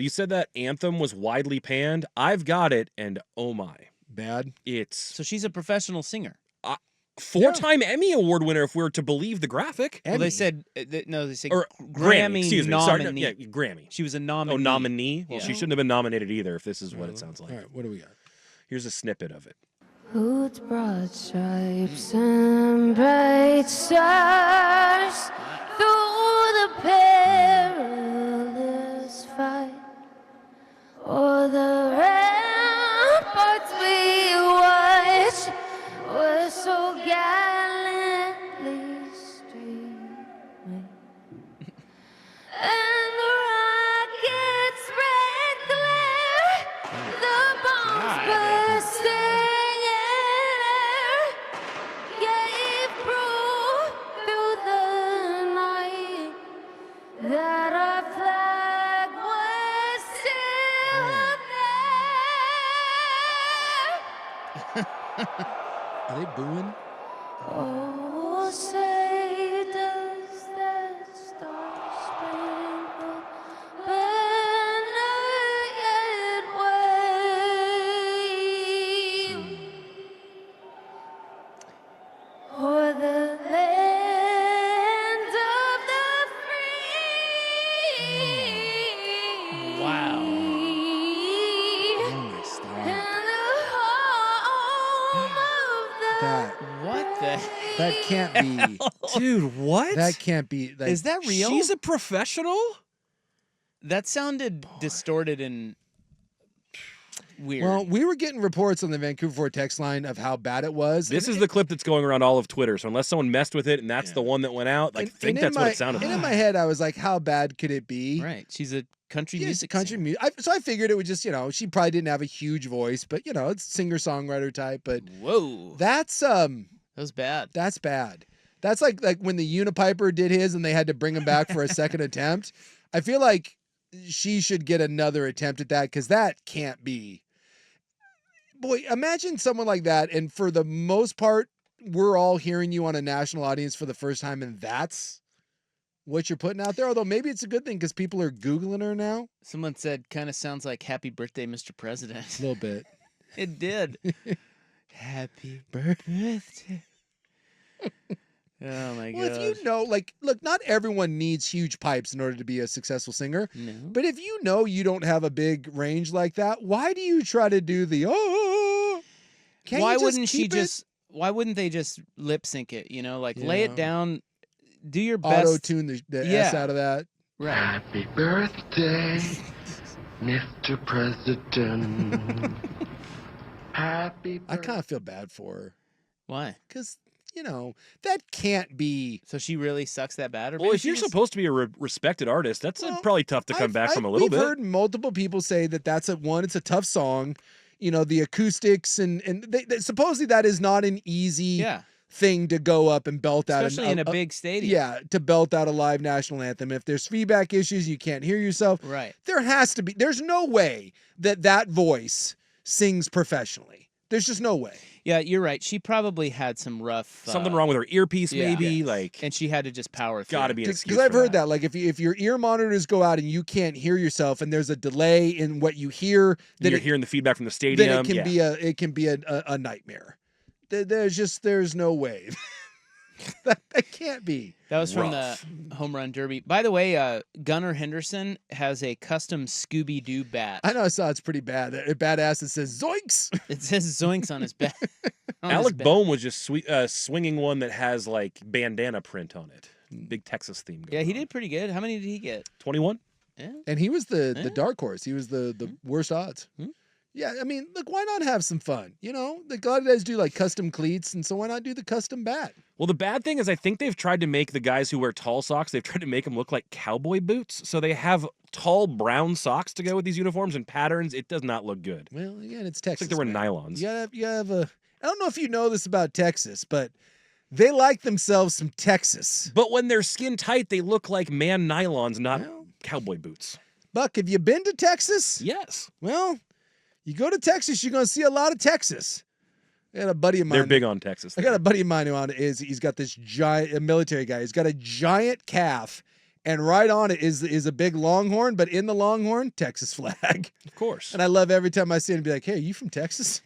Well, you said that Anthem was widely panned. I've got it, and oh my. Bad. So she's a professional singer. 4-time Emmy Award winner, if we were to believe the graphic. Well, they said they said or Grammy. Excuse me. Sorry, nominee. yeah, Grammy. She was a nominee. Oh, nominee. Well, Yeah. she shouldn't have been nominated either. If this is what it sounds like. All right, what do we got? Here's a snippet of it. With broad stripes and bright stars through the perilous fight, o'er the ramparts we watched were so gallantly streaming, and the rockets' red glare, the bombs bursting in air, gave proof through the night that our flag was still there. Are they booing? Oh, say does that star-spangled banner yet wave o'er the land of the free? Wow. And the home of the What the? That can't be. Dude, what? That can't be. Like, Is that real? She's a professional? That sounded distorted and weird. Well, we were getting reports on the Vancouver 4 text line of how bad it was. This is the clip that's going around all of Twitter. So unless someone messed with it and that's the one that went out, I think that's what it sounded And like. in my head, I was like, how bad could it be? Right. She's a country Yeah, music country singer. music. So I figured it would just, she probably didn't have a huge voice, but it's singer-songwriter type. But Whoa. that's That was bad. That's bad. That's like when the Unipiper did his and they had to bring him back for a second attempt. I feel like she should get another attempt at that because that can't be. Boy, imagine someone like that, and for the most part, we're all hearing you on a national audience for the first time, and that's what you're putting out there. Although maybe it's a good thing because people are Googling her now. Someone said, kind of sounds like Happy Birthday, Mr. President. A little bit. It did. Happy birthday. Oh, my Well, God. if you know, look, not everyone needs huge pipes in order to be a successful singer. No. But if you know you don't have a big range like that, why do you try to do the Can't Why you just wouldn't she keep it just? Why wouldn't they just lip sync it? Lay it Yeah. down. Do your best. auto tune the S out of that? Right. Happy birthday, Mr. President. Happy I kind of feel bad for her Why? because that can't be. So she really sucks that bad? Or Well, maybe if she you're just- supposed to be a respected artist, that's probably tough to come back from a little We've bit. heard multiple people say that that's it's a tough song. The acoustics and supposedly that is not an easy thing to go up and belt out. Especially in a big stadium. Yeah, to belt out a live national anthem. If there's feedback issues, you can't hear yourself. Right. There has to be. There's no way that voice sings professionally. There's just no way. Yeah, you're right. She probably had some rough Something wrong with her earpiece, yeah. maybe. Like, and she had to just power through. gotta be an excuse. Because I've for heard that. that. Like if your ear monitors go out and you can't hear yourself, and there's a delay in what you hear, You're then hearing the feedback from the stadium. then yeah. it can be a nightmare. There's no way. that can't be. That was from Rough. the Home Run Derby. By the way, Gunnar Henderson has a custom Scooby-Doo bat. I know I saw it's pretty bad. Badass. It says Zoinks. It says Zoinks on his bat. Alec Boehm was just swinging one that has like bandana print on it. Big Texas theme. Yeah, he did pretty good. How many did he get? 21. Yeah. And he was the dark horse. He was the worst odds. Yeah, I mean, look, why not have some fun? The lot of guys do like custom cleats, and so why not do the custom bat? Well, the bad thing is I think they've tried to make the guys who wear tall socks, they've tried to make them look like cowboy boots. So they have tall brown socks to go with these uniforms and patterns. It does not look good. Well, again, it's Texas. It's like they were man. nylons. You have a. I don't know if you know this about Texas, but they like themselves some Texas. But when they're skin tight, they look like man nylons, not cowboy boots. Buck, have you been to Texas? Yes. Well, you go to Texas, you're going to see a lot of Texas. I got a buddy of mine. They're big on Texas. I got a buddy of mine he's got this giant military guy. He's got a giant calf, and right on it is a big longhorn, but in the longhorn, Texas flag. Of course. And I love every time I see it and be like, hey, are you from Texas?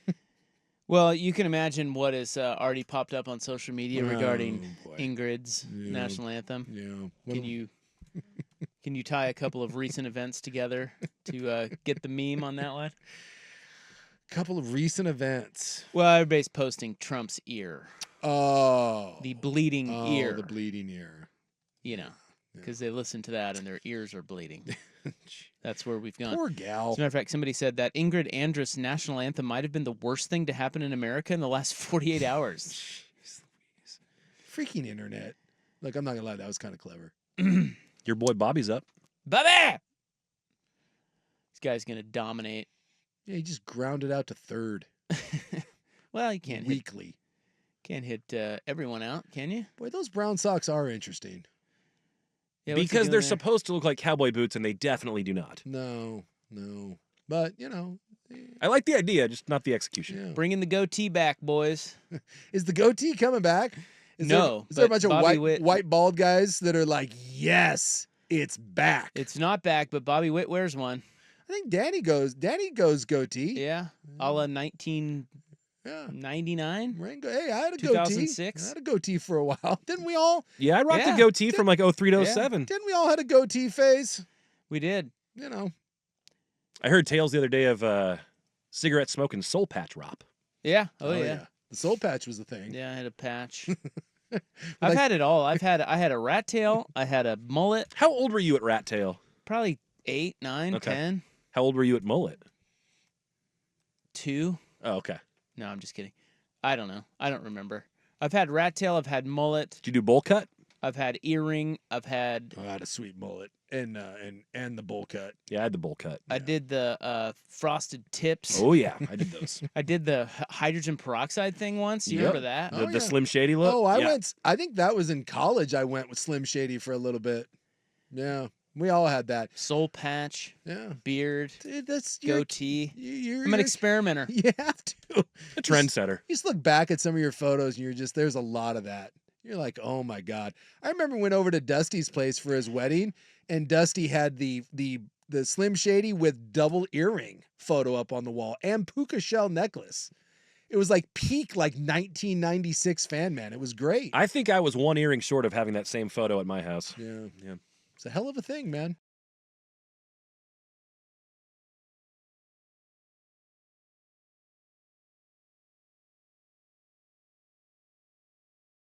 Well, you can imagine what has already popped up on social media regarding Oh, boy. Ingrid's Yeah. national anthem. Yeah. Can you tie a couple of recent events together to get the meme on that one? Couple of recent events. Well, everybody's posting Trump's ear, Oh. the bleeding ear. The bleeding ear. You know, because they listen to that and their ears are bleeding. That's where we've gone. Poor As gal. a matter of fact, somebody said that Ingrid Andress' national anthem might have been the worst thing to happen in America in the last 48 hours. Jeez Louise. Freaking internet. Look, I'm not gonna lie, that was kind of clever. Your boy Bobby's up. Bobby! This guy's going to dominate. Yeah, he just grounded out to third Well, you can't weekly. hit everyone out, can you? Boy, those brown socks are interesting. Yeah, what's he Because doing they're there? supposed to look like cowboy boots, and they definitely do not. No. But I like the idea, just not the execution. yeah. Bringing the goatee back, boys. Is the goatee coming back? No, Is there a but bunch of Bobby white Witt- white bald guys that are like, yes, it's back? It's not back, but Bobby Witt wears one. I think Danny goes goatee. Yeah, a la 1999. Yeah. Rango, hey, I had a 2006. goatee. I had a goatee for a while. Didn't we all? Yeah, I rocked Yeah. a goatee from like 03 to 07. Didn't we all had a goatee phase? We did. You know. I heard tales the other day of cigarette smoking soul patch rop. Yeah. Oh, yeah. The soul patch was the thing. Yeah, I had a patch. Like- I've had it all. I had a rat tail. I had a mullet. How old were you at Rat Tail? Probably 8, 9, Okay. 10, How old were you at Mullet? 2. Oh, okay. No, I'm just kidding. I don't know. I don't remember. I've had rat tail. I've had mullet. Did you do bowl cut? I've had earring. I've had. I had a sweet mullet and the bowl cut. Yeah, I had the bowl cut. I did the frosted tips. Oh yeah, I did those. I did the hydrogen peroxide thing once. You Yep. remember that? Oh, The yeah. Slim Shady look. Oh, I Yeah. went. I think that was in college. I went with Slim Shady for a little bit. Yeah, we all had that. Soul patch, Yeah, beard, dude, that's goatee. You're, I'm an experimenter. You have to. A trendsetter. You just look back at some of your photos and you're just, there's a lot of that. You're like, oh my God. I remember we went over to Dusty's place for his wedding and Dusty had the Slim Shady with double earring photo up on the wall and puka shell necklace. It was like peak like 1996 Fan Man. It was great. I think I was one earring short of having that same photo at my house. yeah. Yeah. It's a hell of a thing, man.